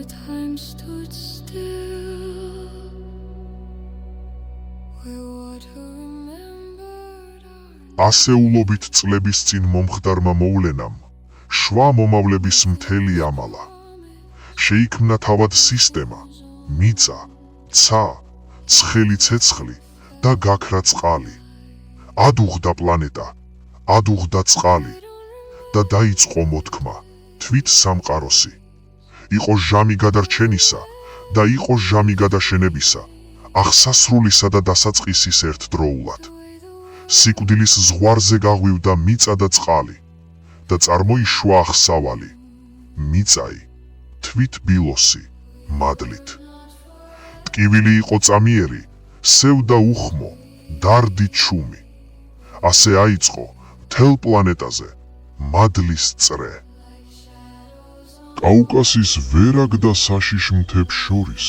time stood still, where water remembered our ასეულობით წლების წინ მომხდარმა მოვლენამ შვა მომავლების მთელი ამალა შეიქმნა თავად სისტემა, მიწა, ცა, ცხელი ცეცხლი და გაქრა წყალი. ადუღდა პლანეტა, ადუღდა წყალი და დაიწყო მოთქმა თვით სამყაროსი. იყო ჟამი გადარჩენისა და იყო ჟამი გადაშენებისა, აღსასრულისა და დასაწყისის ერთდროულად. სიკვდილის ზღვარზე გაღვივდა მიწა და წყალი და წარმოიშვა აღსავალი, მიწაი, თვით ბილოსი, მადლით. ტკივილი იყო წამიერი, სევდა უხმო, დარდი ჩუმი. ასე აიწყო მთელ პლანეტაზე მადლის წრე. კაუკასის ვერაგ და საშიშ მთებს შორის,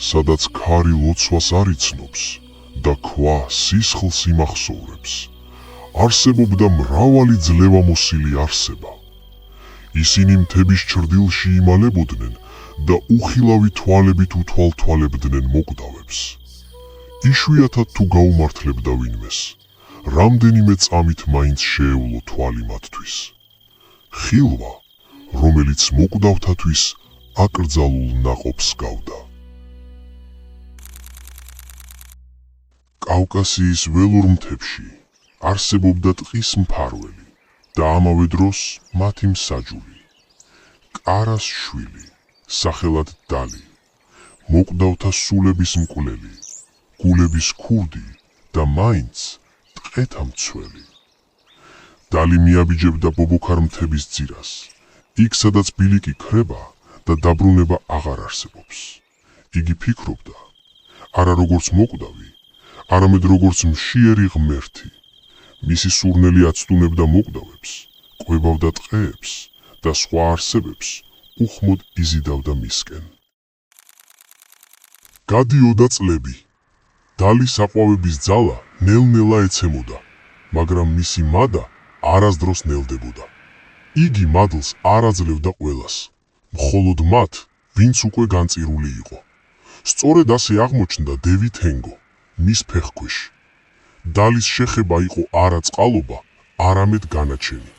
სადაც ქარი ლოცვას არ იცნობს და ქვა სისხლს იმახსოვრებს, არსებობდა მრავალი ძლევამოსილი არსება. ისინი მთების ჩრდილში იმალებოდნენ და უხილავი თვალებით უთვალთვალებდნენ მოკდავებს. იშვიათად თუ გაუმართლებდა ვინმეს, რამდენიმე წამით მაინც შეეულო თვალი მათთვის. ხილვა, რომელიც მოკდავთათვის აკრძალულ ნაყოფს გავდა. კავკასიის ველურ მთებში არსებობდა ტყის მფარველი და ამავე დროს მათი მსაჯული, კარას შვილი, სახელად დალი, მოკდავთა სულების მკვლელი, გულების ქურდი და მაინც ტყეთა მცველი. დალი მიაბიჯებდა ბობოქარ მთების ძირას, იქ სადაც ბილიკი ქრება და დაბრუნება აღარ არსებობს. იგი ფიქრობდა, არა როგორც მოკდავი, არამედ როგორც მშიერი ღმერთი. მისი სურნელი აცდუნებდა მოკდავებს, კვებავდა ტყეებს და სხვა არსებებს უხმოდ იზიდავდა მისკენ. გადიოდა წლები. დალის აყვავების ძალა ნელ-ნელა ეცემოდა, მაგრამ მისი მადა არასდროს ნელდებოდა. იგი მადლს არ აძლევდა ყველას, მხოლოდ მათ, ვინც უკვე განწირული იყო. სწორედ ასე აღმოჩნდა დევი თენგო, მის ფეხქვეშ. დალის შეხება იყო არა წყალობა, არამედ განაჩენი.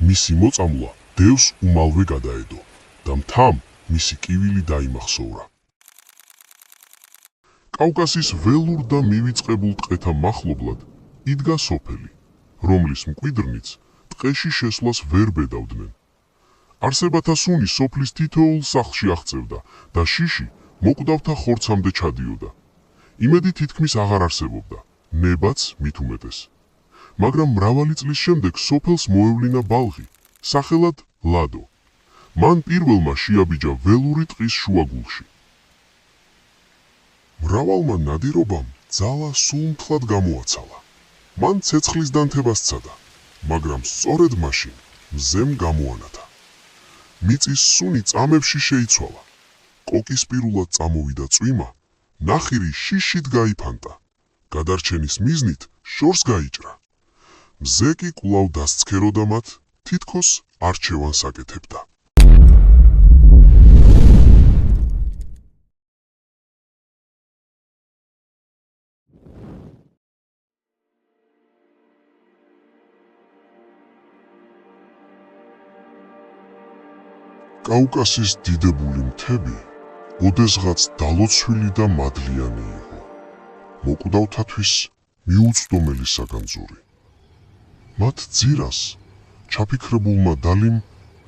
მისი მოწამვლა დევს უმალვე გადაედო და მთამ მისი კივილი დაიმახსოვრა. კავკასის ველურ და მივიწყებულ ტყეთა მახლობლად იდგა სოფელი, რომლის მკვიდრნიც ტყეში შესვლას ვერ ბედავდნენ. არსებათა სუნი სოფლის თითოეულ სახლში აღწევდა და შიში მოკდავთა ხორცამდე ჩადიოდა. იმედი თითქმის აღარ არსებობდა, ნებაც მით უმეტეს. მაგრამ მრავალი წლის შემდეგ სოფელს მოევლინა ბალღი, სახელად ლადო. მან პირველმა შეაბიჯა ველური ტყის შუაგულში. მრავალმა ნადირობამ ძალა სულმთლად გამოაცალა. მან ცეცხლის დანთება სცადა, მაგრამ სწორედ მაშინ მზემ გამოანათა. მიწის სუნი წამებში შეიცვალა. კოკისპირულად წამოვიდა წვიმა, ნახირი შიშით გაიფანტა. გადარჩენის მიზნით შორს გაიჭრა. მზე კი კვლავ დასცქეროდა მათ, თითქოს არჩევანს აკეთებდა. კაუკასის დიდებული მთები ოდესღაც დალოცვილი და მადლიანი იყო. მოკდავთათვის მიუწვდომელი საგანძური. მათ ძირას ჩაფიქრებულმა დალიმ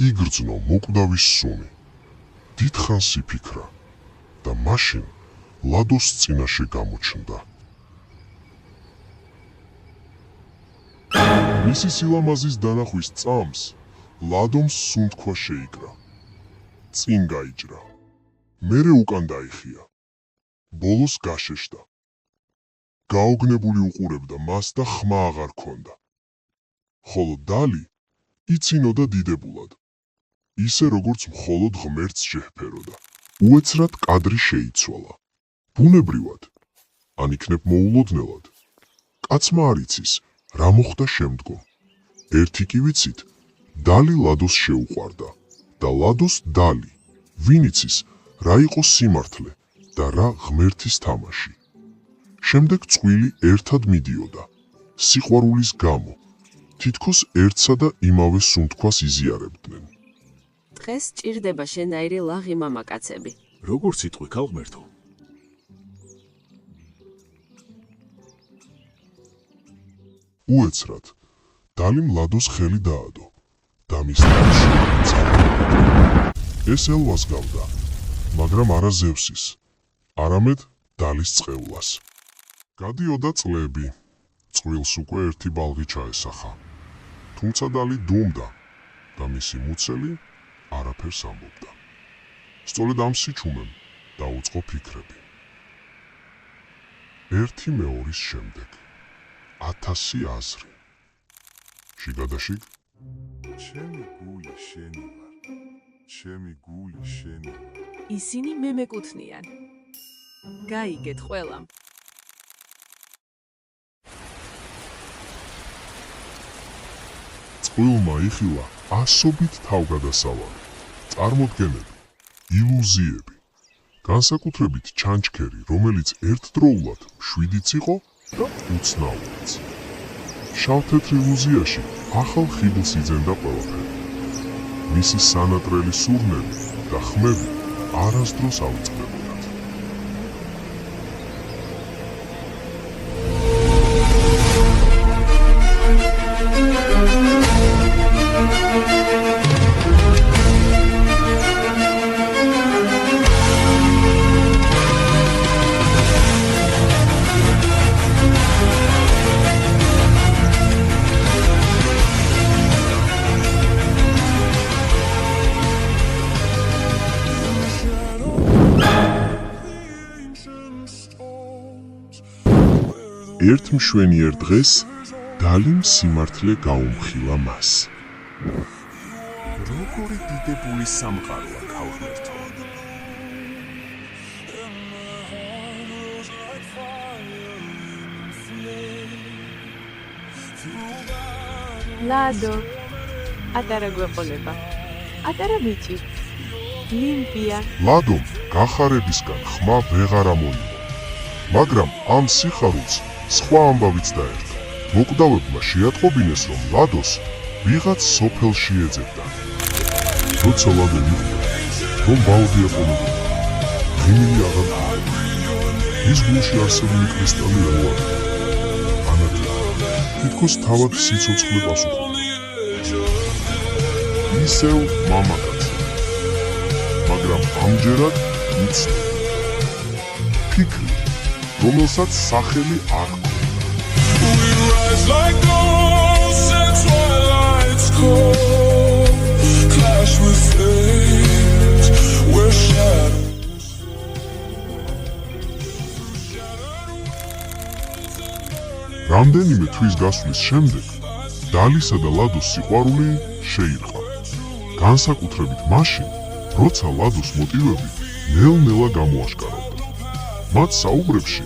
იგრძნო მოკდავის სუნი. დიდხანს იფიქრა და მაშინ ლადოს წინაშე გამოჩნდა. მისი სილამაზის დანახვის წამს ლადომ სუნთქვა შეიკრა. წინ გაიჭრა. მერე უკან დაიხია. ბოლოს გაშეშდა. გაოგნებული უყურებდა მას და ხმა აღარ ქონდა. ხოლო დალი იცინოდა დიდებულად. ისე როგორც მხოლოდ ღმერთს შეჰფეროდა. უეცრად კადრი შეიცვალა. ბუნებრივად, ან იქნებ მოულოდნელად. კაცმა არ იცის, რა მოხდა შემდგომ. ერთი კი ვიცით, დალი ლადოს შეუყვარდა და ლადოს დალი, ვინ იცის, რა იყო სიმართლე და რა ღმერთის თამაში. შემდეგ წყვილი ერთად მიდიოდა, სიყვარულის გამო, თითქოს ერთსა და იმავე სუნთქვას იზიარებდნენ. დღეს ჭირდება შენაირი ლაღი მამაკაცები. როგორ სიტყვი ქალღმერთო? უეცრად, დალიმ ლადოს ხელი დაადო და მის თავში წავა. ეს ელვას გავდა, მაგრამ არა ზევსის, არამედ დალის წყევლას. გადიოდა წლები, წყვილს უკვე ერთი ბალღი ჩაესახა. თუმცა დალი დუმდა და მისი მუცელი არაფერს ამბობდა. სწორედ ამ სიჩუმემ დაუწყო ფიქრები. ერთი მეორის შემდეგ 1000 აზრი. შიგადაშიგ ჩემი გული შენი ვარ, ჩემი გული შენი ვარ. ისინი მე მეკუთვნიან. გაიგეთ ყველამ. წყვილმა იხილა ასობით თავგადასავალი, წარმოდგენები, ილუზიები, განსაკუთრებით ჩანჩქერი, რომელიც ერთდროულად 7-იც იყო, და უცნაურიც. შავ-თეთრ ილუზიაში ახალ ხიბლს იძენდა ყველაფერი. მისი სანატრელი სურნელი და ხმები არასდროს აუწყდებოდათ. ერთ მშვენიერ დღეს დალიმ სიმართლე გაუმხილა მას. როგორი დიდებული სამყაროა ქალღმერთო. ლადო, ატარა გვეყოლება. ატარა ბიჭი. ლიმპია. ლადომ გახარებისგან ხმა ვეღარ ამოიღო, მაგრამ ამ სიხარულს სხვა ამბავიც დაერქვა. მოკვდავებმა შეატყობინეს, რომ ლადოს ვიღაც სოფელში ეძებდა. როცა ლადო მიხვდა, რომ ბალღი ეყოლებოდა, ღიმილი აღარ ჰქონდა. მის გულში არსებული კრისტალი უარდა. ანათლა, თითქოს თავად სიცოცხლე პასუხობდა. ისევ მამაკაცი, მაგრამ ამჯერად უცნო. ფიქრი, რომელსაც სახელი არ ჰქონდა. Rise like ghosts at twilight's cold, clash with fate, where shadows რამდენიმე თვის გასვლის შემდეგ დალისა და ლადოს სიყვარული შეირყა. განსაკუთრებით მაშინ, როცა ლადოს მოტივები ნელ-ნელა გამოაშკარავდა. მათ საუბრებში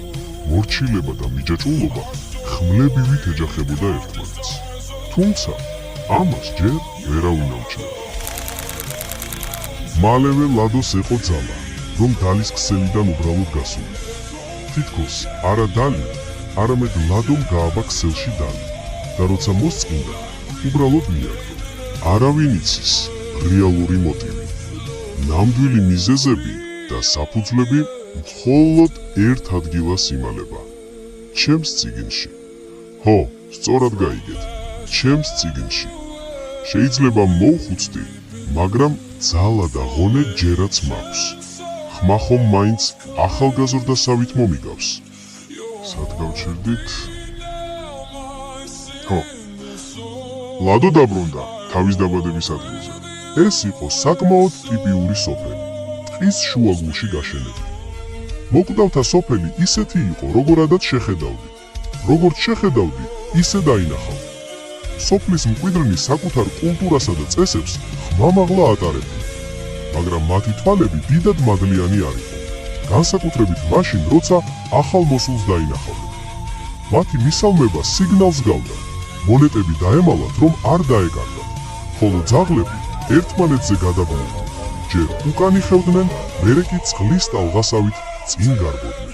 მორჩილება და მიჯაჭვულობა ხმლებივით ეჯახებოდა ერთმანეთს. თუმცა ამას ჯერ ვერავინ ამჩნევდა. მალევე ლადოს ეყო ძალა, რომ დალის ქსელიდან უბრალოდ გასული. თითქოს არა დალი, არამედ ლადომ გააბა ქსელში დალი და როცა მოსწყინდა, უბრალოდ მიარგო. არავინ იცის რეალური მოტივი. ნამდვილი მიზეზები და საფუძვლები მხოლოდ ერთ ადგილას იმალება. ჩემს წიგნში. ხო, სწორად გაიგეთ. ჩემს წიგნში. შეიძლება მოვხუცდი, მაგრამ ძალა და ღონე ჯერაც მაქვს. ხმა ხომ მაინც ახალგაზრდასავით მომიგავს. სად გავჩერდით? ხო. ლადო დაბრუნდა თავის დაბადების ადგილზე. ეს იყო საკმაოდ ტიპიური სოფელი, ტყის შუაგულში გაშენებული. მოკვდავთა სოფელი ისეთი იყო, როგორადაც შეხედავდი. როგორც შეხედავდი, ისე დაინახავდი. სოფლის მკვიდრნი საკუთარ კულტურასა და წესებს ხმამაღლა ატარებდნენ, მაგრამ მათი თვალები დიდად მადლიანი არ იყო. განსაკუთრებით მაშინ, როცა ახალ მოსულს დაინახავდნენ. მათი მისალმება სიგნალს გავდა. მონეტები დაემალათ, რომ არ დაეკარგათ, ხოლო ძაღლები ერთმანეთზე გადაბმულდნენ, ჯერ უკან იხევდნენ, მერე კი წყლის ტალღასავით წინ გარბოდნენ.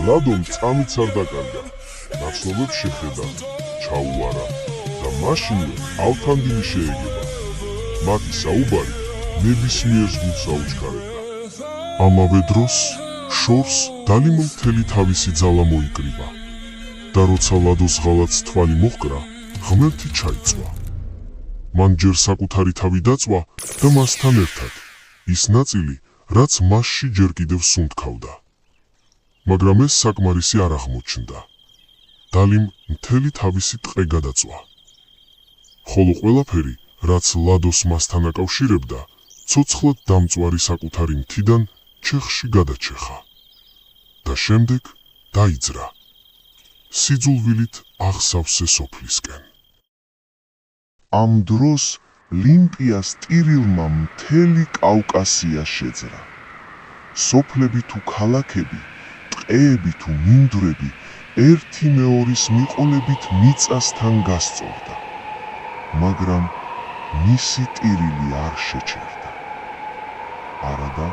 ლადომ წამიც არ დაკარგა, ნაცნობებს შეხედა, ჩაუარა და მაშინვე ავთანდილი შეეგება. მათი საუბარი ნებისმიერ ზღუდს აუჩქარებდა. ამავე დროს შორს დალიმ მთელი თავისი ძალა მოიკრიბა და როცა ლადოს ღალატს თვალი მოჰკრა, ღმერთი ჩაიწვა. მან ჯერ საკუთარი თავი დაწვა და მასთან ერთად ის ნაწილი, რაც მასში ჯერ კიდევ სუნთქავდა. მაგრამ ეს საკმარისი არ აღმოჩნდა. დალიმ მთელი თავისი ტყე გადაწვა. ხოლო ყველაფერი, რაც ლადოს მასთან აკავშირებდა, ცოცხლად დამწვარი საკუთარი მთიდან ჩეხში გადაჩეხა და შემდეგ დაიძრა სიძულვილით აღსავსე სოფლისკენ. ამ დროს ლიმპიას ტირილმა მთელი კავკასია შეძრა. სოფლები თუ ქალაქები, ტყეები თუ მინდვრები ერთი მეორის მიყოლებით მიწასთან გასწორდა, მაგრამ მისი ტირილი არ შეჩერდა. არადა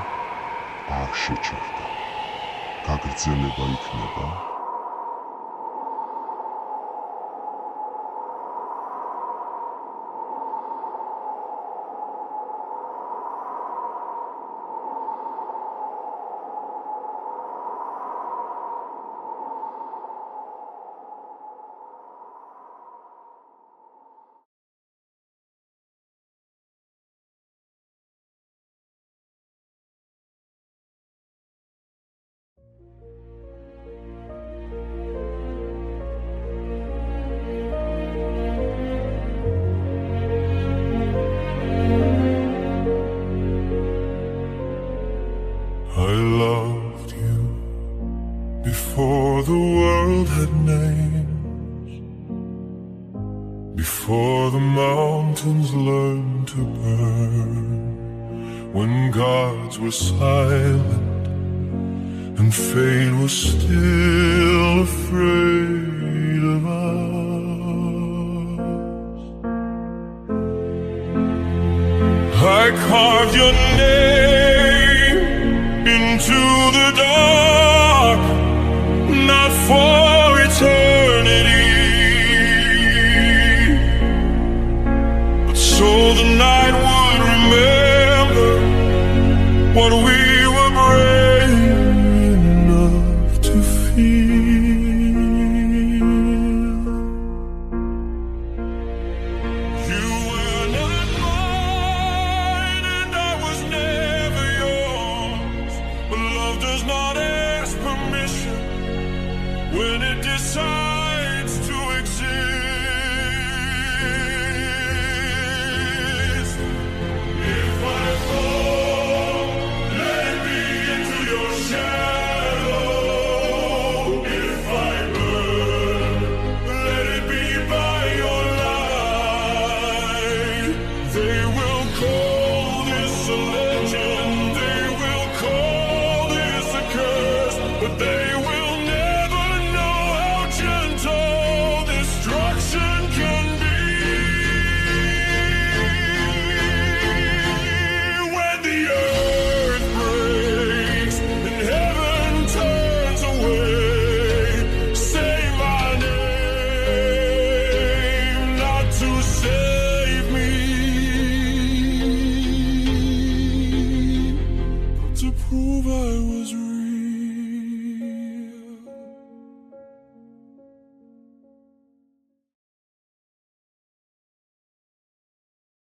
არ შეჩერდა. გაგრძელება იქნება. I loved you before the world had names, before the mountains learned to burn, when gods were silent and fate was still afraid of us. I carved your name into the dark, not for eternity, but so the night would remember what we were brave enough to feel. You were not mine and I was never yours, but love does not ask permission when it decides to exist. If I fall, let it be into your shadow. If I burn, let it be by your light. They will call this a legend, they will call this a curse, but they will never know how gentle destruction can be. When the earth breaks and heaven turns away, say my name, not to save me, but to prove I was real.